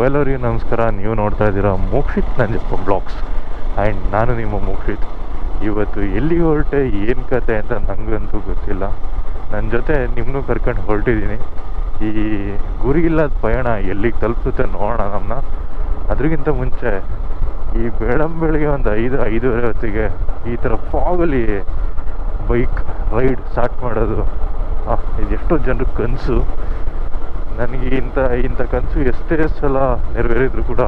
ಎಲ್ಲರಿಗೂ ನಮಸ್ಕಾರ. ನೀವು ನೋಡ್ತಾ ಇದ್ದೀರಾ ಮೋಕ್ಷಿತ್ ನಂಜಪ್ಪ ಬ್ಲಾಗ್ಸ್ ಆ್ಯಂಡ್ ನಾನು ನಿಮ್ಮ ಮೋಕ್ಷಿತ್. ಇವತ್ತು ಎಲ್ಲಿಗೆ ಹೊರಟೆ, ಏನು ಕತೆ ಅಂತ ನನಗಂತೂ ಗೊತ್ತಿಲ್ಲ. ನನ್ನ ಜೊತೆ ನಿಮ್ಮನ್ನೂ ಕರ್ಕೊಂಡು ಹೊರಟಿದ್ದೀನಿ. ಈ ಗುರಿ ಇಲ್ಲದ ಪಯಣ ಎಲ್ಲಿಗೆ ತಲುಪಿಸುತ್ತೆ ನೋಡೋಣ ನಮ್ಮನ್ನ. ಅದಕ್ಕಿಂತ ಮುಂಚೆ ಈ ಬೆಳಗ್ಗೆ ಒಂದು 5-5:30 ಹೊತ್ತಿಗೆ ಈ ಥರ ಫಾಗಲ್ಲಿ ಬೈಕ್ ರೈಡ್ ಸ್ಟಾರ್ಟ್ ಮಾಡೋದು ಇದು ಎಷ್ಟೋ ಜನರ ಕನಸು. ನನಗೆ ಇಂಥ ಕನಸು ಎಷ್ಟೇ ಸಲ ನೆರವೇರಿದ್ರು ಕೂಡ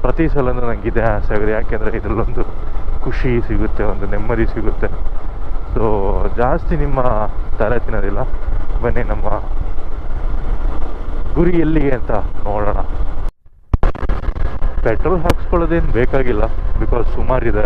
ಪ್ರತಿ ಸಲನೂ ನನಗಿದೆ ಆಸೆ ಆಗಿದೆ. ಯಾಕೆಂದರೆ ಇದರಲ್ಲೊಂದು ಖುಷಿ ಸಿಗುತ್ತೆ, ಒಂದು ನೆಮ್ಮದಿ ಸಿಗುತ್ತೆ. ಸೊ ಜಾಸ್ತಿ ನಿಮ್ಮ ತಲೆ ತಿನ್ನೋದಿಲ್ಲ, ಬನ್ನಿ ನಮ್ಮ ಗುರಿ ಎಲ್ಲಿಗೆ ಅಂತ ನೋಡೋಣ. ಪೆಟ್ರೋಲ್ ಹಾಕ್ಸ್ಕೊಳ್ಳೋದೇನು ಬೇಕಾಗಿಲ್ಲ, ಬಿಕಾಸ್ ಸುಮಾರಿದೆ.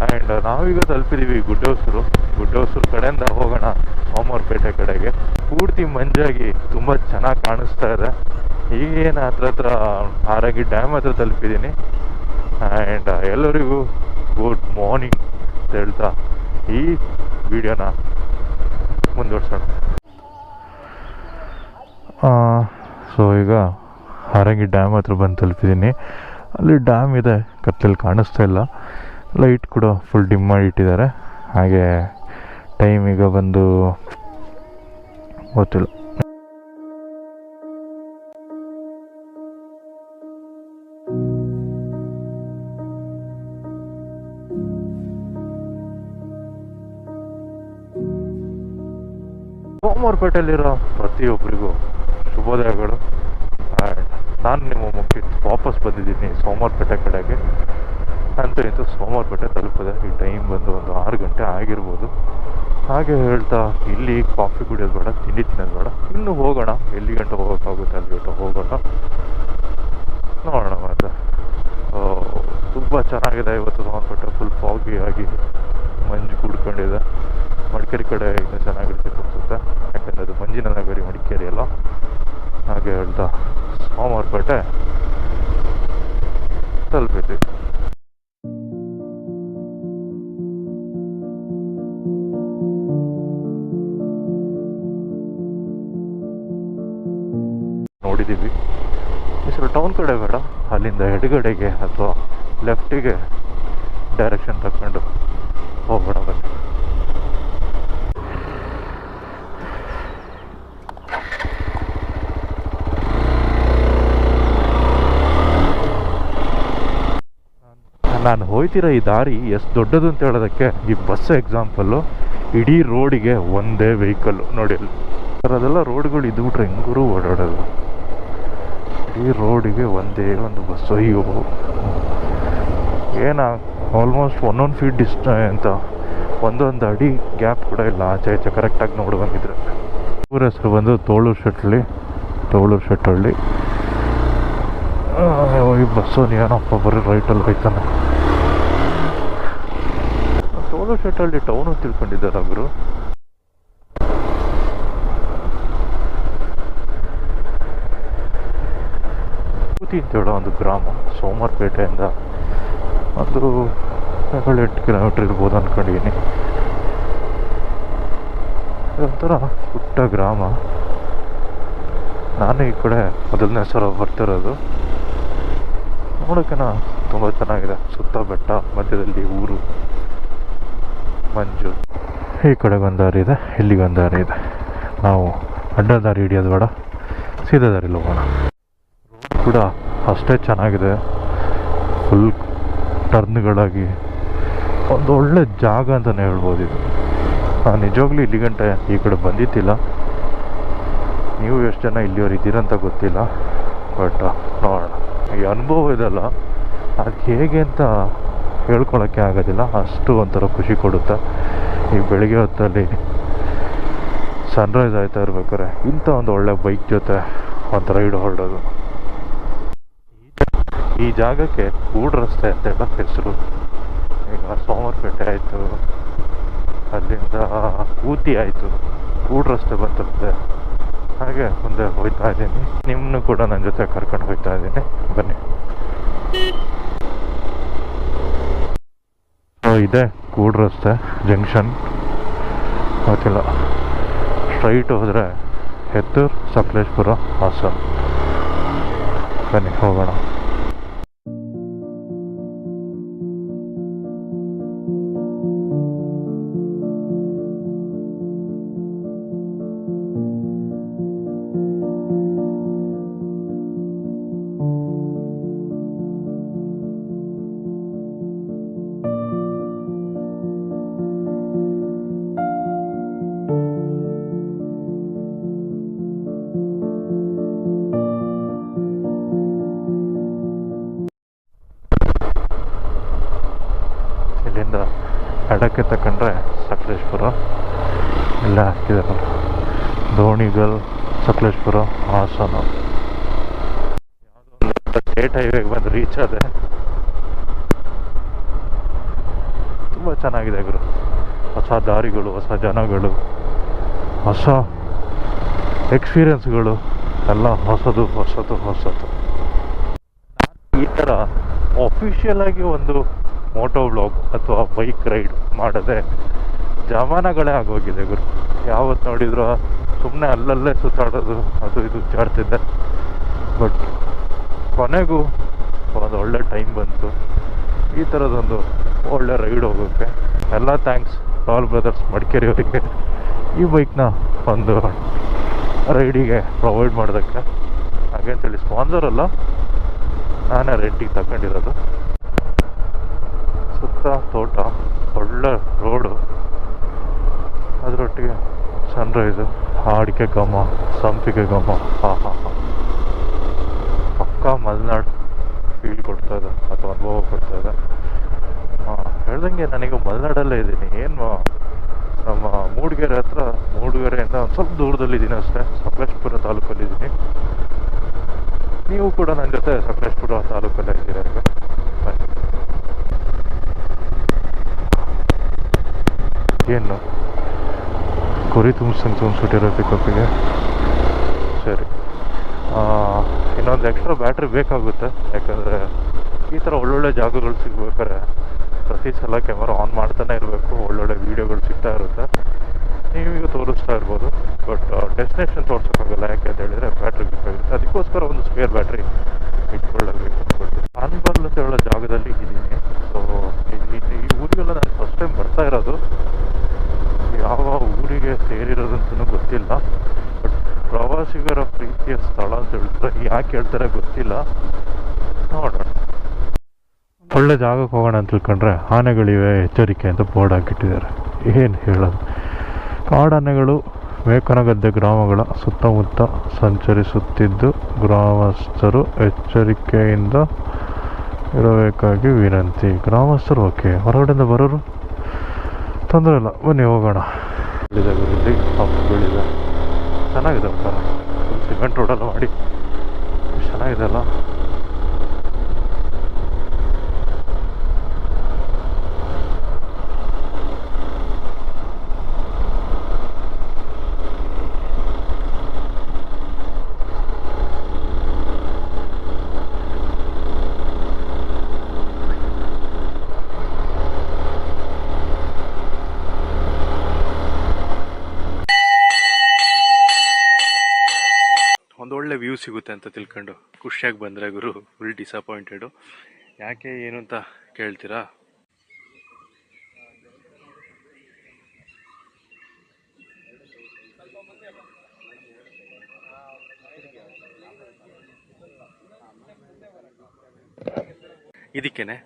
ಆ್ಯಂಡ್ ನಾವೀಗ ತಲುಪಿದ್ದೀವಿ ಗುಡ್ಡಹೊಸೂರು ಕಡೆಯಿಂದ ಹೋಗೋಣ ಸೋಮವಾರಪೇಟೆ ಕಡೆಗೆ. ಪೂರ್ತಿ ಮಂಜಾಗಿ ತುಂಬ ಚೆನ್ನಾಗಿ ಕಾಣಿಸ್ತಾ ಇದೆ. ಈಗೇನು ಹತ್ರ ಹಾರಂಗಿ ಡ್ಯಾಮ್ ಹತ್ರ ತಲುಪಿದ್ದೀನಿ. ಆ್ಯಂಡ್ ಎಲ್ಲರಿಗೂ ಗುಡ್ ಮಾರ್ನಿಂಗ್ ಅಂತ ಹೇಳ್ತಾ ಈ ವಿಡಿಯೋನ ಮುಂದುವರ್ಸೋಣ. ಸೊ ಈಗ ಹಾರಂಗಿ ಡ್ಯಾಮ್ ಹತ್ರ ಬಂದು ತಲುಪಿದ್ದೀನಿ. ಅಲ್ಲಿ ಡ್ಯಾಮ್ ಇದೆ, ಕತ್ತಲಲ್ಲಿ ಕಾಣಿಸ್ತಾ ಇಲ್ಲ. ಲೈಟ್ ಕೂಡ ಫುಲ್ ಡಿಮ್ ಮಾಡಿ ಇಟ್ಟಿದ್ದಾರೆ. ಹಾಗೆ ಟೈಮ್ ಈಗ ಬಂದು ಗೊತ್ತಿಲ್ಲ. ಸೋಮವಾರಪೇಟೆಯಲ್ಲಿರೋ ಪ್ರತಿಯೊಬ್ಬರಿಗೂ ಶುಭೋದಯಗಳು. ಆ್ಯಂಡ್ ನಾನು ನಿಮ್ಮ ಮುಖ್ಯ ವಾಪಸ್ ಬಂದಿದ್ದೀನಿ ಸೋಮವಾರಪೇಟೆ ಕಡೆಗೆ. ಅಂತೂ ಸೋಮವಾರಪೇಟೆ ತಲುಪಿದೆ. ಈ ಟೈಮ್ ಬಂದು ಒಂದು 6 ಗಂಟೆ ಆಗಿರ್ಬೋದು. ಹಾಗೆ ಹೇಳ್ತಾ ಇಲ್ಲಿ ಕಾಫಿ ಕುಡಿಯೋದು ಬೇಡ, ತಿಂಡಿ ತಿನ್ನೋದು ಬೇಡ, ಇನ್ನೂ ಹೋಗೋಣ. ಎಲ್ಲಿ ಗಂಟೆ ಹೋಗೋಕ್ಕಾಗುತ್ತೆ ಅಲ್ಲಿ ಗಂಟೆ ಹೋಗೋಣ, ನೋಡೋಣ. ಮತ್ತೆ ತುಂಬ ಚೆನ್ನಾಗಿದೆ ಇವತ್ತು ಸೋಮವಾರಪೇಟೆ. ಫುಲ್ ಫಾಗಿ ಆಗಿ ಮಂಜು ಕೂಡ್ಕೊಂಡಿದೆ. ಮಡಿಕೇರಿ ಕಡೆ ಇನ್ನೂ ಚೆನ್ನಾಗಿರ್ತಿತ್ತು ಅನಿಸುತ್ತೆ, ಯಾಕಂದರೆ ಅದು ಮಂಜಿನ ನಗರಿ ಮಡಿಕೇರಿ ಅಲ್ಲ. ಹಾಗೆ ಹೇಳ್ತಾ ಸೋಮವಾರಪೇಟೆ ತಲುಪಿದ್ವಿ. ನೋಡಿದ್ದೀವಿ. ಹೆಸರು ಟೌನ್ ಕಡೆ ಬೇಡ, ಅಲ್ಲಿಂದ ಎಡಗಡೆಗೆ ಅಥವಾ ಲೆಫ್ಟಿಗೆ ಡೈರೆಕ್ಷನ್ ತಗೊಂಡು ಹೋಗೋಣ ಬನ್ನಿ. ನಾನು ಹೋಗ್ತಿರೋ ಈ ದಾರಿ ಎಷ್ಟು ದೊಡ್ಡದು ಅಂತ ಹೇಳೋದಕ್ಕೆ ಈ ಬಸ್ ಎಕ್ಸಾಂಪಲ್ಲು. ಇಡೀ ರೋಡಿಗೆ ಒಂದೇ ವೆಹಿಕಲ್ಲು ನೋಡಿ. ಅಲ್ಲಿ ಅದೆಲ್ಲ ರೋಡ್ಗಳು ಇದ್ಬಿಟ್ರೆ ಹೆಂಗರೂ ಓಡಾಡೋದು. ಈ ರೋಡಿಗೆ ಒಂದೇ ಒಂದು ಬಸ್. ಅಯ್ಯೋ ಆಲ್ಮೋಸ್ಟ್ 1 ಫೀಟ್ ಅಂತ ಒಂದೊಂದು ಅಡಿ ಗ್ಯಾಪ್ ಕೂಡ ಇಲ್ಲ ಆಚೆ ಈಚೆ ಕರೆಕ್ಟಾಗಿ ನೋಡಿ ಬಂದಿದ್ರೆ. ಊರ ಹೆಸರು ಬಂದು ತೋಳೂರು ಶೆಟ್ಟಹಳ್ಳಿ. ಈ ಬಸ್ಸು ಏನಪ್ಪ ಬರೀ ರೈಟಲ್ಲಿ ಹೋಯ್ತಾನೆ. ತೋಳೂರು ಶೆಟ್ಟಹಳ್ಳಿ ಟೌನು ತಿಳ್ಕೊಂಡಿದ್ದಾರೆ ಅವರು. ಅಂತೇಳೋ ಒಂದು ಗ್ರಾಮ ಸೋಮವಾರಪೇಟೆಯಿಂದ ಒಂದು 7-8 ಕಿಲೋಮೀಟ್ರ್ ಇರ್ಬೋದು ಅಂದ್ಕೊಂಡಿದ್ದೀನಿ. ಇದೊಂಥರ ಪುಟ್ಟ ಗ್ರಾಮ. ನಾನು ಈ ಕಡೆ ಮೊದಲನೇ ಸಲ ಬರ್ತಿರೋದು. ನೋಡೋಕ್ಕೆನ ತುಂಬ ಚೆನ್ನಾಗಿದೆ. ಸುತ್ತ ಬೆಟ್ಟ, ಮಧ್ಯದಲ್ಲಿ ಊರು, ಮಂಜು. ಈ ಕಡೆಗೊಂದು ದಾರಿ ಇದೆ, ಇಲ್ಲಿಗೊಂದು ದಾರಿ ಇದೆ. ನಾವು ಅಡ್ಡ ದಾರಿ ಹಿಡಿಯೋದು ಬೇಡ, ಸೀದಾ ದಾರಿಲಿ ಹೋಗೋಣ. ಕೂಡ ಅಷ್ಟೇ ಚೆನ್ನಾಗಿದೆ. ಫುಲ್ ಟರ್ನ್ಗಳಾಗಿ ಒಂದು ಒಳ್ಳೆ ಜಾಗ ಅಂತಲೇ ಹೇಳ್ಬೋದು ಇದು. ನಾನು ನಿಜವಾಗ್ಲೂ ಇಲ್ಲಿ ಗಂಟೆ ಈ ಕಡೆ ಬಂದಿದ್ದಿಲ್ಲ. ನೀವು ಎಷ್ಟು ಜನ ಇಲ್ಲಿಯವ್ರು ಇದ್ದೀರಂತ ಗೊತ್ತಿಲ್ಲ, ಬಟ್ ನೋಡೋಣ. ಈ ಅನುಭವ ಇದೆಲ್ಲ, ಅದು ಹೇಗೆ ಅಂತ ಹೇಳ್ಕೊಳಕ್ಕೆ ಆಗೋದಿಲ್ಲ. ಅಷ್ಟು ಒಂಥರ ಖುಷಿ ಕೊಡುತ್ತೆ. ಈ ಬೆಳಗ್ಗೆ ಹೊತ್ತಲ್ಲಿ ಸನ್ರೈಸ್ ಆಯ್ತಾ ಇರ್ಬೇಕಾದ್ರೆ ಇಂಥ ಒಂದು ಒಳ್ಳೆ ಬೈಕ್ ಜೊತೆ ಒಂದು ರೈಡ್ ಹೊರಡೋದು. ಈ ಜಾಗಕ್ಕೆ ಕೂಡ್ ರಸ್ತೆ ಅಂತೆಲ್ಲ ಹೆಸರು. ಈಗ ಸೋಮವಾರಪೇಟೆ ಆಯಿತು, ಅಲ್ಲಿಂದ ಊಟಿ ಆಯಿತು, ಕೂಡ್ ರಸ್ತೆ ಬಂತಲ್ಲಿದೆ. ಹಾಗೆ ಮುಂದೆ ಹೋಗ್ತಾ ಇದ್ದೀನಿ. ನಿಮ್ಮನ್ನು ಕೂಡ ನನ್ನ ಜೊತೆ ಕರ್ಕೊಂಡು ಹೋಗ್ತಾ ಇದ್ದೀನಿ, ಬನ್ನಿ. ಇದೆ ಕೂಡ್ ರಸ್ತೆ ಜಂಕ್ಷನ್. ಗೊತ್ತಿಲ್ಲ, ಸ್ಟ್ರೈಟ್ ಹೋದರೆ ಹೆತ್ತೂರು, ಸಕಲೇಶ್ಪುರ, ಹಾಸನ. ಬನ್ನಿ ಹೋಗೋಣ. ಇಲ್ಲಿಂದ ಎಡಕ್ಕೆ ತಕೊಂಡ್ರೆ ಸಕಲೇಶ್ಪುರ ಎಲ್ಲ ಹಾಕಿದಾರೆ. ದೋಣಿಗಲ್, ಸಕಲೇಶ್ಪುರ, ಹಾಸನ. ಯಾವುದೋ ಒಂದು ಸ್ಟೇಟ್ ಹೈವೇಗೆ ಬಂದು ರೀಚ್ ಆದೆ. ತುಂಬ ಚೆನ್ನಾಗಿದೆ ಗುರು. ಹೊಸ ದಾರಿಗಳು, ಹೊಸ ಜನಗಳು, ಹೊಸ ಎಕ್ಸ್ಪೀರಿಯನ್ಸ್ಗಳು ಎಲ್ಲ ಹೊಸದು ಹೊಸದು ಹೊಸದು. ಈ ಥರ ಅಫಿಷಿಯಲ್ ಆಗಿ ಒಂದು ಮೋಟೋ ವ್ಲಾಗ್ ಅಥವಾ ಬೈಕ್ ರೈಡ್ ಮಾಡದೆ ಜಮಾನಗಳೇ ಆಗೋಗಿದೆ ಗುರು. ಯಾವತ್ತು ನೋಡಿದ್ರು ಸುಮ್ಮನೆ ಅಲ್ಲಲ್ಲೇ ಸುತ್ತಾಡೋದು, ಅದು ಇದು ಜಾಡ್ತಿದ್ದೆ. ಬಟ್ ಕೊನೆಗೂ ಒಂದು ಒಳ್ಳೆ ಟೈಮ್ ಬಂತು ಈ ಥರದೊಂದು ಒಳ್ಳೆ ರೈಡ್ ಹೋಗೋಕ್ಕೆ. ಎಲ್ಲ ಥ್ಯಾಂಕ್ಸ್ ರಾಲ್ ಬ್ರದರ್ಸ್ ಮಡಿಕೇರಿ ಅವರಿಗೆ ಈ ಬೈಕ್ನ ಒಂದು ರೈಡಿಗೆ ಪ್ರೊವೈಡ್ ಮಾಡೋದಕ್ಕೆ. ಹಾಗೇಂತೇಳಿ ಸ್ಪಾನ್ಸರ್ ಅಲ್ಲ, ನಾನೇ ರೆಂಟಿಗೆ ತಗೊಂಡಿರೋದು. ಸುತ್ತ ತೋಟ, ಒಳ್ಳೆ ರೋಡು, ಅದರೊಟ್ಟಿಗೆ ಸನ್ರೈಸು, ಅಡಿಕೆ ಘಮ, ಸಂಪಿಗೆ ಘಮ. ಪಕ್ಕಾ ಮಲೆನಾಡು ಫೀಲ್ ಕೊಡ್ತಾ ಇದೆ ಅಥವಾ ಅನುಭವ ಕೊಡ್ತಾ ಇದೆ. ಹೇಳ್ದಂಗೆ ನನಗೆ ಮಲೆನಾಡಲ್ಲೇ ಇದ್ದೀನಿ. ಏನು ನಮ್ಮ ಮೂಡಿಗೆರೆ ಹತ್ರ, ಮೂಡಿಗೆರೆಯಿಂದ ಒಂದು ಸ್ವಲ್ಪ ದೂರದಲ್ಲಿದ್ದೀನಿ ಅಷ್ಟೇ. ಸಕಲೇಶ್ಪುರ ತಾಲೂಕಲ್ಲಿದ್ದೀನಿ. ನೀವು ಕೂಡ ನನ್ನ ಜೊತೆ ಸಕಲೇಶ್ಪುರ ತಾಲೂಕಲ್ಲೇ ಇದ್ದೀರಾ ಈಗ. ಏನು ಕುರಿ ತುಂಬಿಸ್ಬಿಟ್ಟಿರೋ ಪಿಕಪ್ಪಿಗೆ. ಸರಿ, ಇನ್ನೊಂದು ಎಕ್ಸ್ಟ್ರಾ ಬ್ಯಾಟ್ರಿ ಬೇಕಾಗುತ್ತೆ. ಯಾಕಂದರೆ ಈ ಥರ ಒಳ್ಳೊಳ್ಳೆ ಜಾಗಗಳು ಸಿಗ್ಬೇಕಾದ್ರೆ ಪ್ರತಿ ಸಲ ಕ್ಯಾಮರಾ ಆನ್ ಮಾಡ್ತಾನೆ ಇರಬೇಕು. ಒಳ್ಳೊಳ್ಳೆ ವೀಡಿಯೋಗಳು ಸಿಗ್ತಾ ಇರುತ್ತೆ, ನೀವೀಗ ತೋರಿಸ್ತಾ ಇರ್ಬೋದು. ಬಟ್ ಡೆಸ್ಟಿನೇಷನ್ ತೋರ್ಸೋಕ್ಕಾಗಲ್ಲ, ಯಾಕೆ ಅಂತ ಹೇಳಿದರೆ ಬ್ಯಾಟ್ರಿ ಬೇಕಾಗಿರುತ್ತೆ. ಅದಕ್ಕೋಸ್ಕರ ಒಂದು ಸ್ಪೇರ್ ಬ್ಯಾಟ್ರಿ ಇಟ್ಕೊಳ್ಳಬೇಕು. ಬಟ್ ಆನ್ಬರ್ಲ್ ಅಂತ ಹೇಳೋ ಜಾಗದಲ್ಲಿ ಇದ್ದೀನಿ. ಸೊ ಈ ಊರಿಗೆಲ್ಲ ನಾನು ಫಸ್ಟ್ ಟೈಮ್ ಬರ್ತಾ ಇರೋದು. ಯಾವ ಊರಿಗೆ ಸೇರಿರೋದಂತೂ ಗೊತ್ತಿಲ್ಲ. ಬಟ್ ಪ್ರವಾಸಿಗರ ಪ್ರೀತಿಯ ಸ್ಥಳ ಅಂತ ಹೇಳ್ತಾರೆ. ಯಾಕೆ ಹೇಳ್ತಾರೆ ಗೊತ್ತಿಲ್ಲ, ನೋಡೋಣ. ಒಳ್ಳೆ ಜಾಗಕ್ಕೆ ಹೋಗೋಣ ಅಂತ ತಿಳ್ಕೊಂಡ್ರೆ ಆನೆಗಳಿವೆ, ಎಚ್ಚರಿಕೆ ಅಂತ ಬೋರ್ಡ್ ಹಾಕಿಟ್ಟಿದ್ದಾರೆ. ಏನು ಹೇಳೋದು, ಕಾಡಾನೆಗಳು ಮೇಕನಗದ್ದೆ ಗ್ರಾಮಗಳ ಸುತ್ತಮುತ್ತ ಸಂಚರಿಸುತ್ತಿದ್ದು ಗ್ರಾಮಸ್ಥರು ಎಚ್ಚರಿಕೆಯಿಂದ ಇರಬೇಕಾಗಿ ವಿನಂತಿ. ಗ್ರಾಮಸ್ಥರು ಓಕೆ, ಹೊರಗಡೆಯಿಂದ ಬರೋರು ತೊಂದರೆ ಇಲ್ಲ, ಬನ್ನಿ ಹೋಗೋಣ. ಇಲ್ಲಿ ಹಬ್ಬಗಳಿದೆ, ಚೆನ್ನಾಗಿದೆ ಒಂಥರ. ಸಿಮೆಂಟ್ ರೋಡೆಲ್ಲ ಮಾಡಿ ಚೆನ್ನಾಗಿದೆ ಅಲ್ಲ. ಒಂದೊಳ್ಳೆ ವ್ಯೂ ಸಿಗುತ್ತೆ ಅಂತ ತಿಳ್ಕೊಂಡು ಖುಷಿಯಾಗಿ ಬಂದರೆ ಗುರು ಫುಲ್ ಡಿಸಪಾಯಿಂಟೆಡು. ಯಾಕೆ ಏನು ಅಂತ ಕೇಳ್ತೀರಾ? ಇದಕ್ಕೇನೆ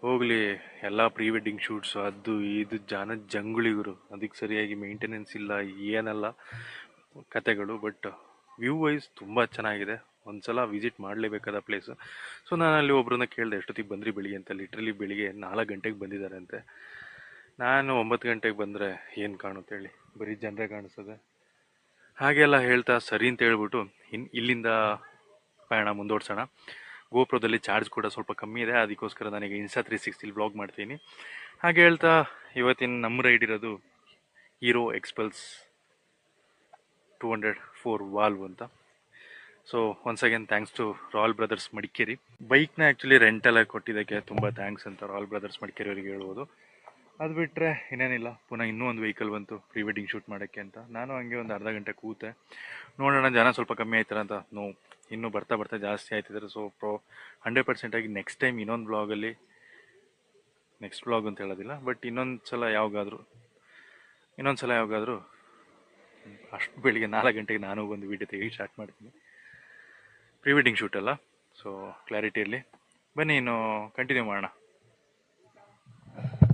ಹೋಗಲಿ ಎಲ್ಲ ಪ್ರೀ ವೆಡ್ಡಿಂಗ್ ಶೂಟ್ಸು ಅದು ಇದು ಜಂಗುಳಿ ಗುರು. ಅದಕ್ಕೆ ಸರಿಯಾಗಿ ಮೇಂಟೆನೆನ್ಸ್ ಇಲ್ಲ, ಏನಲ್ಲ ಕತೆಗಳು. ಬಟ್ ವ್ಯೂ ವೈಸ್ ತುಂಬ ಚೆನ್ನಾಗಿದೆ, ಒಂದ್ಸಲ ವಿಸಿಟ್ ಮಾಡಲೇಬೇಕಾದ ಪ್ಲೇಸು. ಸೊ ನಾನು ಅಲ್ಲಿ ಒಬ್ಬರನ್ನ ಕೇಳಿದೆ, ಎಷ್ಟೊತ್ತಿಗೆ ಬಂದ್ರಿ ಬೆಳಿಗ್ಗೆ ಅಂತ. ಲಿಟ್ರಲಿ ಬೆಳಿಗ್ಗೆ 4 ಗಂಟೆಗೆ ಬಂದಿದ್ದಾರೆ ಅಂತೆ. ನಾನು 9 ಗಂಟೆಗೆ ಬಂದರೆ ಏನು ಕಾಣುತ್ತೆ ಹೇಳಿ, ಬರೀ ಜನರೇ ಕಾಣಿಸ್ತದೆ. ಹಾಗೆಲ್ಲ ಹೇಳ್ತಾ ಸರಿ ಅಂತ ಹೇಳ್ಬಿಟ್ಟು ಇಲ್ಲಿಂದ ಪಯಣ ಮುಂದೋಡ್ಸೋಣ. ಗೋಪ್ರೋದಲ್ಲಿ ಚಾರ್ಜ್ ಕೂಡ ಸ್ವಲ್ಪ ಕಮ್ಮಿ ಇದೆ, ಅದಕ್ಕೋಸ್ಕರ ನನಗೆ ಇನ್ಸ್ಟಾ 360 ವ್ಲಾಗ್ ಮಾಡ್ತೀನಿ. ಹಾಗೆ ಹೇಳ್ತಾ ಇವತ್ತಿನ ನಮ್ಮ ರೈಡ್ ಇರೋದು ಹೀರೋ ಎಕ್ಸ್ಪಲ್ಸ್ 204 ವಾಲ್ವ್ ಅಂತ. So once again thanks to Raal Brothers Madikeri. ಬೈಕ್ನ ಆ್ಯಕ್ಚುಲಿ ರೆಂಟೆಲ್ಲ ಕೊಟ್ಟಿದ್ದಕ್ಕೆ ತುಂಬ ಥ್ಯಾಂಕ್ಸ್ ಅಂತ ರಾಲ್ ಬ್ರದರ್ಸ್ ಮಡಿಕೇರಿ ಅವರಿಗೆ ಹೇಳ್ಬೋದು. ಅದು ಬಿಟ್ಟರೆ ಇನ್ನೇನಿಲ್ಲ. ಪುನಃ ಇನ್ನೂ ಒಂದು ವೆಹಿಕಲ್ ಬಂತು ಪ್ರೀ ವೆಡ್ಡಿಂಗ್ ಶೂಟ್ ಮಾಡೋಕ್ಕೆ ಅಂತ. ನಾನು ಹಂಗೆ ಒಂದು ಅರ್ಧ ಗಂಟೆ ಕೂತೆ, ನೋಡೋಣ ಜನ ಸ್ವಲ್ಪ ಕಮ್ಮಿ ಆಯ್ತಾರ ಅಂತ. ಇನ್ನೂ ಬರ್ತಾ ಬರ್ತಾ ಜಾಸ್ತಿ ಆಯ್ತಿದ್ದಾರೆ. ಸೊ 100% ಆಗಿ ನೆಕ್ಸ್ಟ್ ಟೈಮ್ ಇನ್ನೊಂದು ಬ್ಲಾಗಲ್ಲಿ, ನೆಕ್ಸ್ಟ್ ಬ್ಲಾಗ್ ಅಂತ ಹೇಳೋದಿಲ್ಲ, ಬಟ್ ಇನ್ನೊಂದು ಸಲ ಯಾವಾಗಾದರೂ ಅಷ್ಟು ಬೆಳಿಗ್ಗೆ 4 ಗಂಟೆಗೆ ನಾನು ಒಂದು ವೀಡಿಯೋ ತೆಗಿ ಸ್ಟಾರ್ಟ್ ಮಾಡ್ತೀನಿ. ಪ್ರೀ ವೆಡ್ಡಿಂಗ್ ಶೂಟ್ ಅಲ್ಲ, ಸೊ ಕ್ಲಾರಿಟಿ ಇರಲಿ. ಬನ್ನಿ ಇನ್ನು ಕಂಟಿನ್ಯೂ ಮಾಡೋಣ.